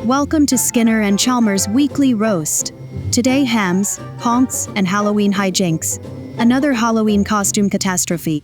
Welcome to Skinner and Chalmers Weekly Roast. Today, hams, honks, and Halloween hijinks. Another Halloween costume catastrophe.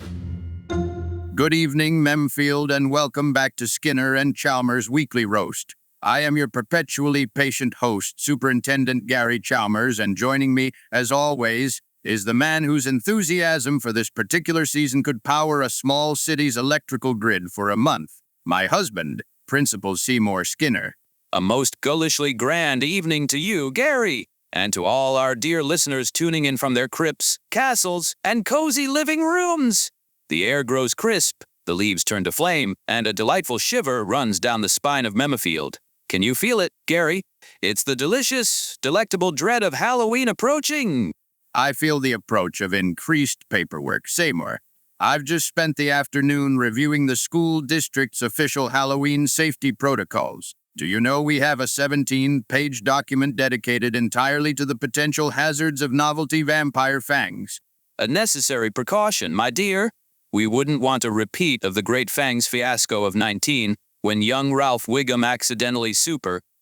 Good evening, Memfield, and welcome back to Skinner and Chalmers Weekly Roast. I am your perpetually patient host, Superintendent Gary Chalmers, and joining me, as always, is the man whose enthusiasm for this particular season could power a small city's electrical grid for a month. My husband, Principal Seymour Skinner. A most gullishly grand evening to you, Gary, and to all our dear listeners tuning in from their crypts, castles, and cozy living rooms. The air grows crisp, the leaves turn to flame, and a delightful shiver runs down the spine of Memfield. Can you feel it, Gary? It's the delicious, delectable dread of Halloween approaching. I feel the approach of increased paperwork. Seymour, I've just spent the afternoon reviewing the school district's official Halloween safety protocols. Do you know we have a 17-page document dedicated entirely to the potential hazards of novelty vampire fangs? A necessary precaution, my dear. We wouldn't want a repeat of the Great Fangs fiasco of 19, when young Ralph Wiggum accidentally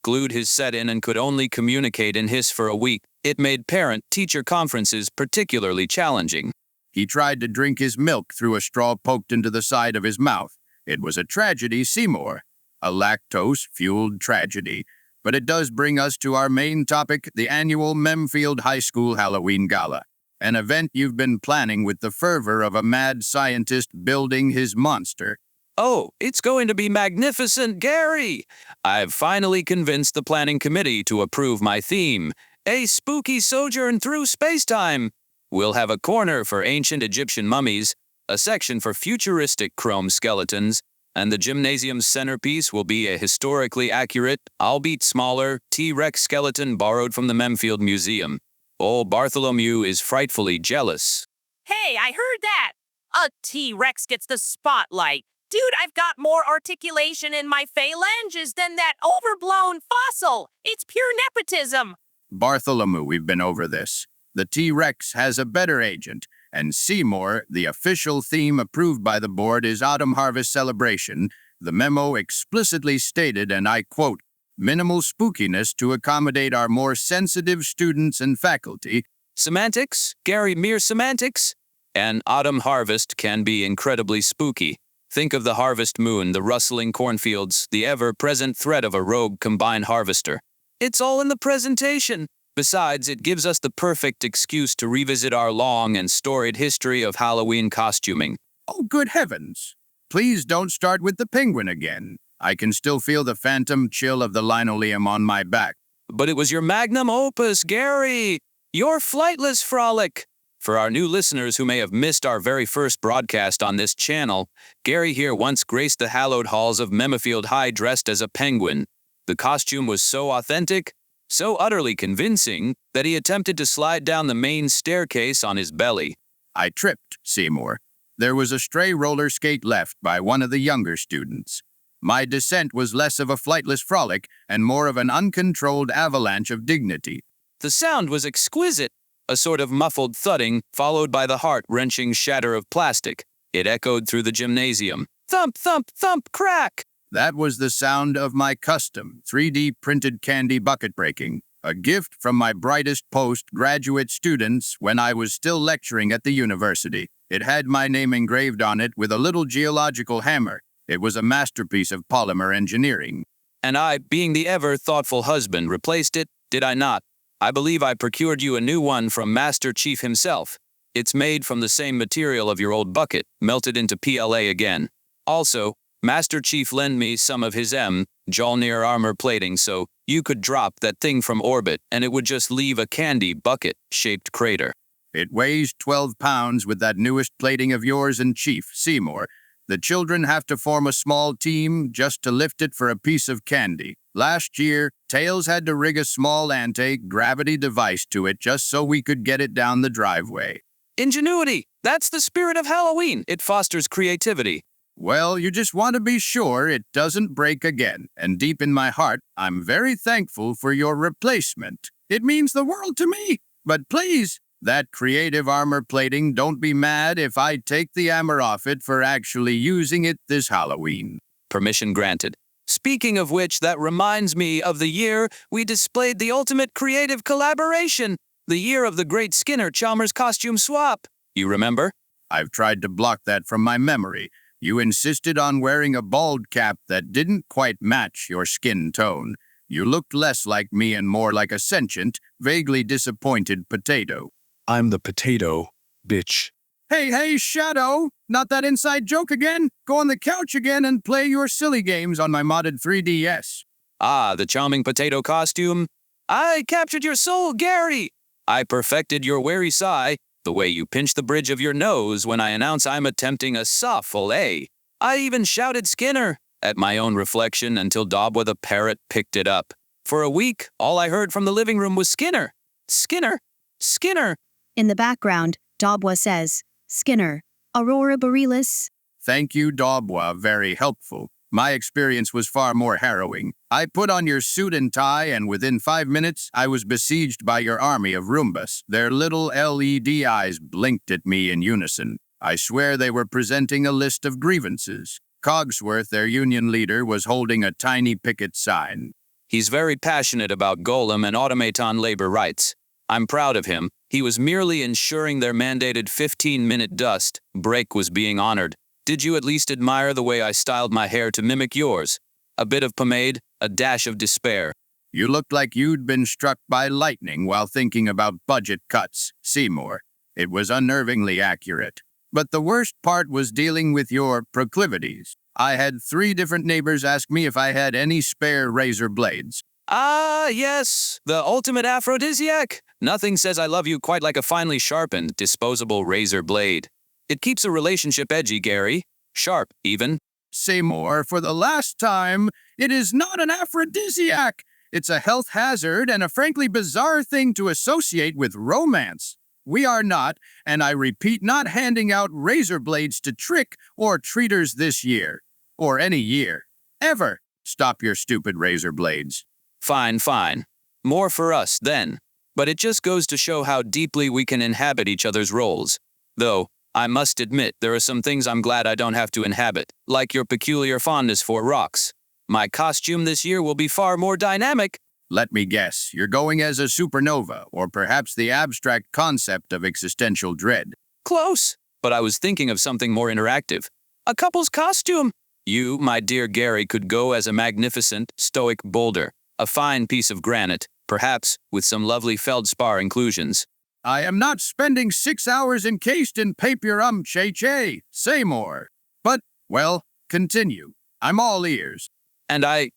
glued his set in and could only communicate in hiss for a week. It made parent-teacher conferences particularly challenging. He tried to drink his milk through a straw poked into the side of his mouth. It was a tragedy, Seymour. A lactose-fueled tragedy. But it does bring us to our main topic, the annual Memfield High School Halloween Gala. An event you've been planning with the fervor of a mad scientist building his monster. Oh, it's going to be magnificent, Gary! I've finally convinced the planning committee to approve my theme, a spooky sojourn through space-time. We'll have a corner for ancient Egyptian mummies, a section for futuristic chrome skeletons, and the gymnasium's centerpiece will be a historically accurate, albeit smaller, T-Rex skeleton borrowed from the Memfield Museum. Old Bartholomew is frightfully jealous. Hey, I heard that! A T-Rex gets the spotlight. Dude, I've got more articulation in my phalanges than that overblown fossil. It's pure nepotism. Bartholomew, we've been over this. The T-Rex has a better agent, and Seymour, the official theme approved by the board, is Autumn Harvest Celebration. The memo explicitly stated, and I quote, minimal spookiness to accommodate our more sensitive students and faculty. Semantics, Gary, mere semantics. An autumn harvest can be incredibly spooky. Think of the harvest moon, the rustling cornfields, the ever-present threat of a rogue combine harvester. It's all in the presentation. Besides, it gives us the perfect excuse to revisit our long and storied history of Halloween costuming. Oh, good heavens! Please don't start with the penguin again. I can still feel the phantom chill of the linoleum on my back. But it was your magnum opus, Gary! Your flightless frolic! For our new listeners who may have missed our very first broadcast on this channel, Gary here once graced the hallowed halls of Memfield High dressed as a penguin. The costume was so authentic, so utterly convincing, that he attempted to slide down the main staircase on his belly. I tripped, Seymour. There was a stray roller skate left by one of the younger students. My descent was less of a flightless frolic and more of an uncontrolled avalanche of dignity. The sound was exquisite, a sort of muffled thudding, followed by the heart-wrenching shatter of plastic. It echoed through the gymnasium. Thump, thump, thump, crack! That was the sound of my custom 3D printed candy bucket breaking, a gift from my brightest postgraduate students when I was still lecturing at the university. It had my name engraved on it with a little geological hammer. It was a masterpiece of polymer engineering. And I, being the ever-thoughtful husband, replaced it, did I not? I believe I procured you a new one from Master Chief himself. It's made from the same material of your old bucket, melted into PLA again. Also, Master Chief lent me some of his Mjolnir armor plating so you could drop that thing from orbit and it would just leave a candy bucket-shaped crater. It weighs 12 pounds with that newest plating of yours and Chief, Seymour. The children have to form a small team just to lift it for a piece of candy. Last year, Tails had to rig a small anti-gravity device to it just so we could get it down the driveway. Ingenuity! That's the spirit of Halloween. It fosters creativity. Well, you just want to be sure it doesn't break again. And deep in my heart, I'm very thankful for your replacement. It means the world to me. But please, that creative armor plating, don't be mad if I take the Yamer off it for actually using it this Halloween. Permission granted. Speaking of which, that reminds me of the year we displayed the ultimate creative collaboration, the year of the great Skinner-Chalmers costume swap. You remember? I've tried to block that from my memory. You insisted on wearing a bald cap that didn't quite match your skin tone. You looked less like me and more like a sentient, vaguely disappointed potato. I'm the potato, bitch. Hey, Shadow! Not that inside joke again? Go on the couch again and play your silly games on my modded 3DS. Ah, the charming potato costume. I captured your soul, Gary! I perfected your wary sigh, the way you pinch the bridge of your nose when I announce I'm attempting a softful A. I even shouted Skinner at my own reflection until Dobwa the parrot picked it up. For a week, all I heard from the living room was Skinner. Skinner. Skinner. In the background, Dobwa says, Skinner, Aurora Borealis. Thank you, Dobwa. Very helpful. My experience was far more harrowing. I put on your suit and tie, and within 5 minutes, I was besieged by your army of Roombas. Their little LED eyes blinked at me in unison. I swear they were presenting a list of grievances. Cogsworth, their union leader, was holding a tiny picket sign. He's very passionate about Golem and automaton labor rights. I'm proud of him. He was merely ensuring their mandated 15-minute dust break was being honored. Did you at least admire the way I styled my hair to mimic yours? A bit of pomade, a dash of despair. You looked like you'd been struck by lightning while thinking about budget cuts, Seymour. It was unnervingly accurate. But the worst part was dealing with your proclivities. I had 3 different neighbors ask me if I had any spare razor blades. Ah, yes, the ultimate aphrodisiac. Nothing says I love you quite like a finely sharpened, disposable razor blade. It keeps a relationship edgy, Gary. Sharp, even. Seymour, for the last time, it is not an aphrodisiac. It's a health hazard and a frankly bizarre thing to associate with romance. We are not, and I repeat, not handing out razor blades to trick or treaters this year. Or any year. Ever. Stop your stupid razor blades. Fine. More for us, then. But it just goes to show how deeply we can inhabit each other's roles. Though, I must admit, there are some things I'm glad I don't have to inhabit, like your peculiar fondness for rocks. My costume this year will be far more dynamic. Let me guess, you're going as a supernova, or perhaps the abstract concept of existential dread. Close, but I was thinking of something more interactive. A couple's costume. You, my dear Gary, could go as a magnificent, stoic boulder, a fine piece of granite, perhaps with some lovely feldspar inclusions. I am not spending 6 hours encased in papier cheche, Seymour. But, well, continue. I'm all ears. And I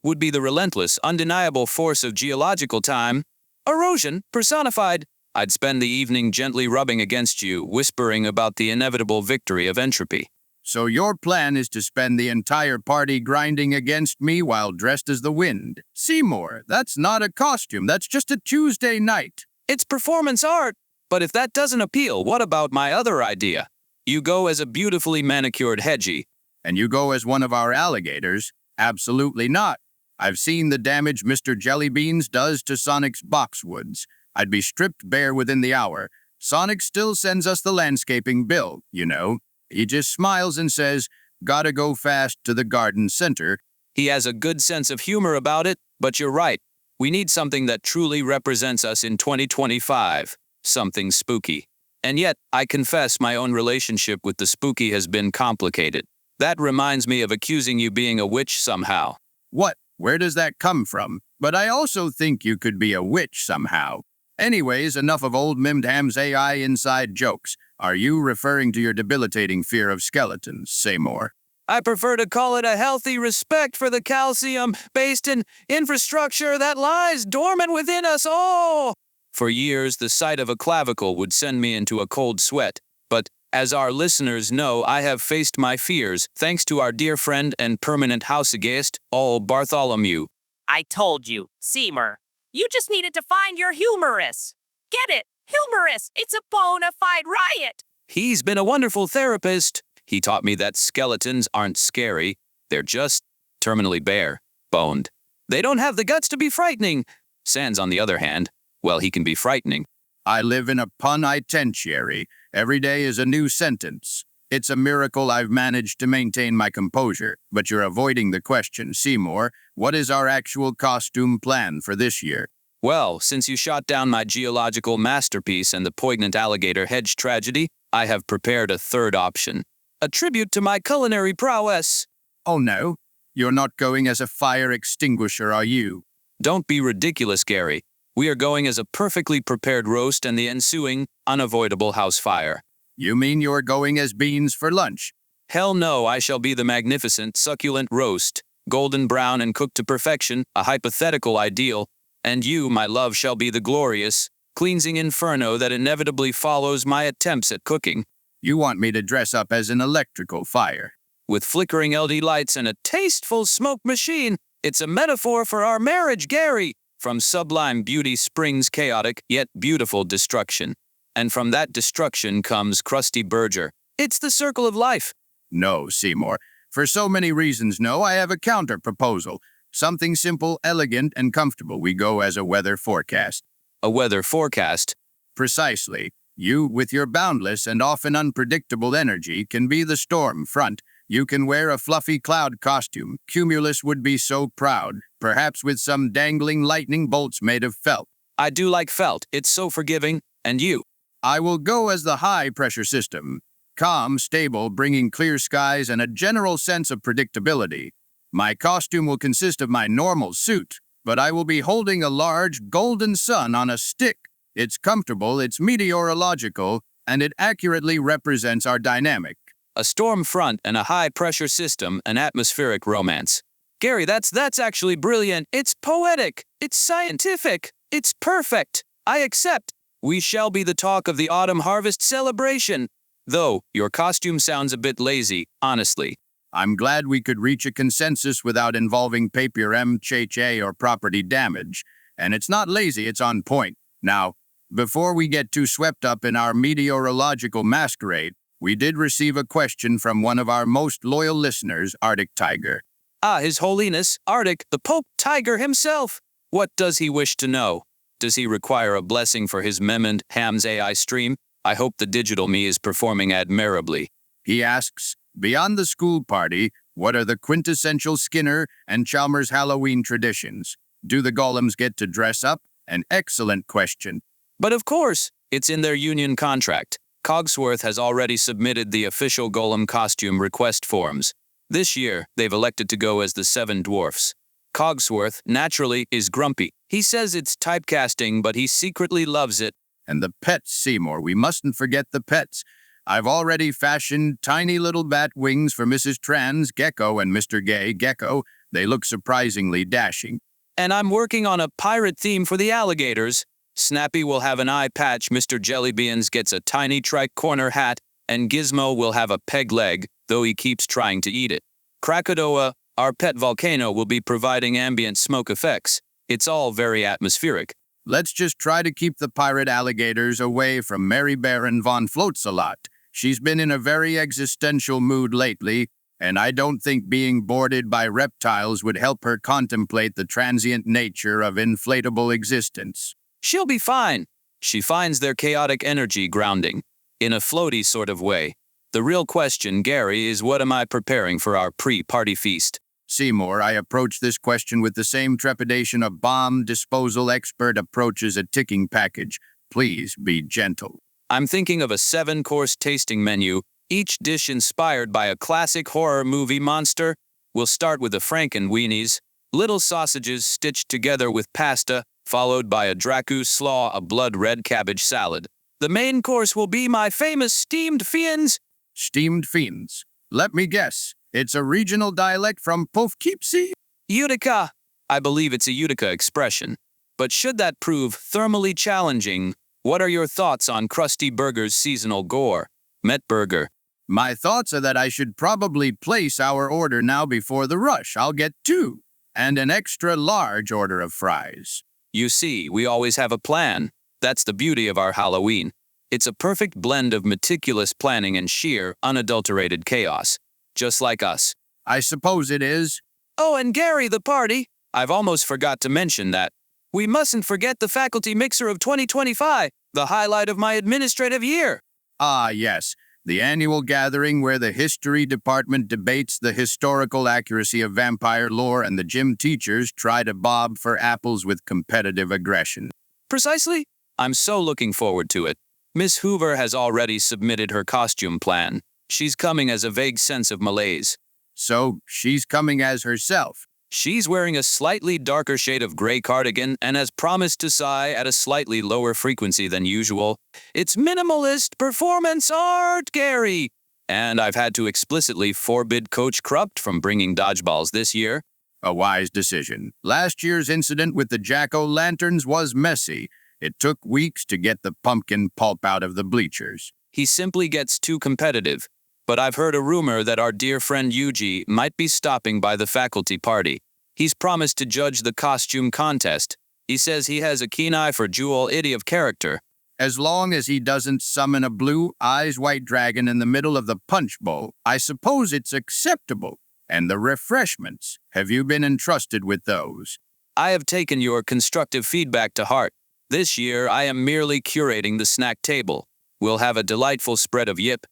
would be the relentless, undeniable force of geological time. Erosion, personified. I'd spend the evening gently rubbing against you, whispering about the inevitable victory of entropy. So your plan is to spend the entire party grinding against me while dressed as the wind. Seymour, that's not a costume, that's just a Tuesday night. It's performance art. But if that doesn't appeal, what about my other idea? You go as a beautifully manicured hedgie. And you go as one of our alligators? Absolutely not. I've seen the damage Mr. Jellybeans does to Sonic's boxwoods. I'd be stripped bare within the hour. Sonic still sends us the landscaping bill, you know. He just smiles and says, gotta go fast to the garden center. He has a good sense of humor about it, but you're right. We need something that truly represents us in 2025. Something spooky. And yet, I confess my own relationship with the spooky has been complicated. That reminds me of accusing you being a witch somehow. What? Where does that come from? But I also think you could be a witch somehow. Anyways, enough of old MemedHamsAI inside jokes. Are you referring to your debilitating fear of skeletons, Seymour? I prefer to call it a healthy respect for the calcium-based infrastructure that lies dormant within us all. For years, the sight of a clavicle would send me into a cold sweat. But, as our listeners know, I have faced my fears, thanks to our dear friend and permanent houseguest, old Bartholomew. I told you, Seymour. You just needed to find your humorous. Get it? Humorous. It's a bona fide riot. He's been a wonderful therapist. He taught me that skeletons aren't scary. They're just terminally bare, boned. They don't have the guts to be frightening. Sans, on the other hand, well, he can be frightening. I live in a penitentiary. Every day is a new sentence. It's a miracle I've managed to maintain my composure, but you're avoiding the question. Seymour, what is our actual costume plan for this year? Well, since you shot down my geological masterpiece and the poignant alligator hedge tragedy, I have prepared a third option. A tribute to my culinary prowess. Oh no, you're not going as a fire extinguisher, are you? Don't be ridiculous, Gary. We are going as a perfectly prepared roast and the ensuing, unavoidable house fire. You mean you're going as beans for lunch? Hell no, I shall be the magnificent, succulent roast, golden brown and cooked to perfection, a hypothetical ideal, and you, my love, shall be the glorious, cleansing inferno that inevitably follows my attempts at cooking. You want me to dress up as an electrical fire? With flickering LED lights and a tasteful smoke machine, it's a metaphor for our marriage, Gary. From sublime beauty springs chaotic, yet beautiful destruction. And from that destruction comes crusty Berger. It's the circle of life. No, Seymour. For so many reasons, no, I have a counter-proposal. Something simple, elegant, and comfortable. We go as a weather forecast. A weather forecast? Precisely. You, with your boundless and often unpredictable energy, can be the storm front. You can wear a fluffy cloud costume. Cumulus would be so proud, perhaps with some dangling lightning bolts made of felt. I do like felt. It's so forgiving. And you? I will go as the high-pressure system. Calm, stable, bringing clear skies and a general sense of predictability. My costume will consist of my normal suit, but I will be holding a large golden sun on a stick. It's comfortable, it's meteorological, and it accurately represents our dynamic. A storm front and a high-pressure system, an atmospheric romance. Gary, that's actually brilliant. It's poetic. It's scientific. It's perfect. I accept. We shall be the talk of the autumn harvest celebration. Though, your costume sounds a bit lazy, honestly. I'm glad we could reach a consensus without involving PiyarSquare or property damage. And it's not lazy, it's on point. Now, before we get too swept up in our meteorological masquerade, we did receive a question from one of our most loyal listeners, ArticTiger. Ah, His Holiness, Arctic, the Pope Tiger himself. What does he wish to know? Does he require a blessing for his MemedHamsAI stream? I hope the digital me is performing admirably. He asks, beyond the school party, what are the quintessential Skinner and Chalmers Halloween traditions? Do the golems get to dress up? An excellent question. But of course, it's in their union contract. Cogsworth has already submitted the official golem costume request forms. This year, they've elected to go as the Seven Dwarfs. Cogsworth, naturally, is grumpy. He says it's typecasting, but he secretly loves it. And the pets, Seymour. We mustn't forget the pets. I've already fashioned tiny little bat wings for Mrs. Trans Gecko and Mr. Gay Gecko. They look surprisingly dashing. And I'm working on a pirate theme for the alligators. Snappy will have an eye patch, Mr. Jellybeans gets a tiny tricorner hat, and Gizmo will have a peg leg, though he keeps trying to eat it. Krakatoa, our pet volcano, will be providing ambient smoke effects. It's all very atmospheric. Let's just try to keep the pirate alligators away from Mary Baron von Floatsalot. She's been in a very existential mood lately, and I don't think being boarded by reptiles would help her contemplate the transient nature of inflatable existence. She'll be fine. She finds their chaotic energy grounding, in a floaty sort of way. The real question, Gary, is what am I preparing for our pre-party feast? Seymour, I approach this question with the same trepidation a bomb disposal expert approaches a ticking package. Please be gentle. I'm thinking of a 7-course tasting menu, each dish inspired by a classic horror movie monster. We'll start with the Frankenweenies, little sausages stitched together with pasta, followed by a Dracu slaw, a blood-red cabbage salad. The main course will be my famous steamed fiends. Steamed fiends. Let me guess. It's a regional dialect from Poughkeepsie? Utica. I believe it's a Utica expression. But should that prove thermally challenging, what are your thoughts on Krusty Burger's seasonal gore? Met Burger. My thoughts are that I should probably place our order now before the rush. I'll get 2, and an extra large order of fries. You see, we always have a plan. That's the beauty of our Halloween. It's a perfect blend of meticulous planning and sheer, unadulterated chaos. Just like us. I suppose it is. Oh, and Gary, the party. I've almost forgot to mention that. We mustn't forget the Faculty Mixer of 2025, the highlight of my administrative year. Ah, yes. the annual gathering where the history department debates the historical accuracy of vampire lore and the gym teachers try to bob for apples with competitive aggression. Precisely. I'm so looking forward to it. Miss Hoover has already submitted her costume plan. She's coming as a vague sense of malaise. So, she's coming as herself. She's wearing a slightly darker shade of gray cardigan and has promised to sigh at a slightly lower frequency than usual. It's minimalist performance art, Gary! And I've had to explicitly forbid Coach Krupt from bringing dodgeballs this year. A wise decision. Last year's incident with the jack-o'-lanterns was messy. It took weeks to get the pumpkin pulp out of the bleachers. He simply gets too competitive. But I've heard a rumor that our dear friend Yuji might be stopping by the faculty party. He's promised to judge the costume contest. He says he has a keen eye for duality of character. As long as he doesn't summon a blue eyes white dragon in the middle of the punch bowl, I suppose it's acceptable. And the refreshments, have you been entrusted with those? I have taken your constructive feedback to heart. This year, I am merely curating the snack table. We'll have a delightful spread of yip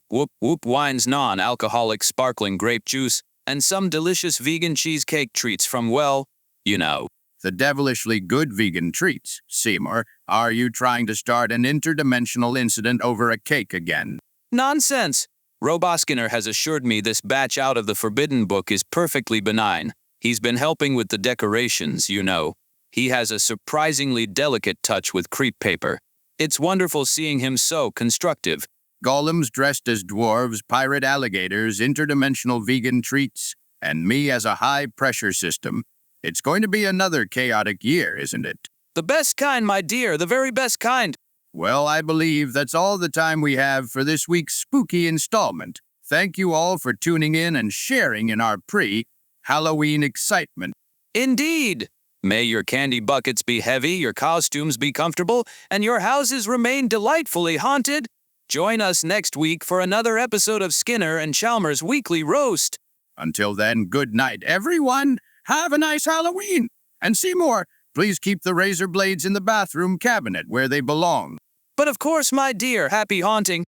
whoop whoop wines, non-alcoholic sparkling grape juice, and some delicious vegan cheesecake treats from, well, you know. The devilishly good vegan treats. Seymour, are you trying to start an interdimensional incident over a cake again? Nonsense! Skinner has assured me this batch out of the Forbidden Book is perfectly benign. He's been helping with the decorations, you know. He has a surprisingly delicate touch with crepe paper. It's wonderful seeing him so constructive. Golems dressed as dwarves, pirate alligators, interdimensional vegan treats, and me as a high-pressure system. It's going to be another chaotic year, isn't it? The best kind, my dear, the very best kind. Well, I believe that's all the time we have for this week's spooky installment. Thank you all for tuning in and sharing in our pre-Halloween excitement. Indeed! May your candy buckets be heavy, your costumes be comfortable, and your houses remain delightfully haunted. Join us next week for another episode of Skinner and Chalmers Weekly Roast. Until then, good night, everyone. Have a nice Halloween. And Seymour, please keep the razor blades in the bathroom cabinet where they belong. But of course, my dear, happy haunting.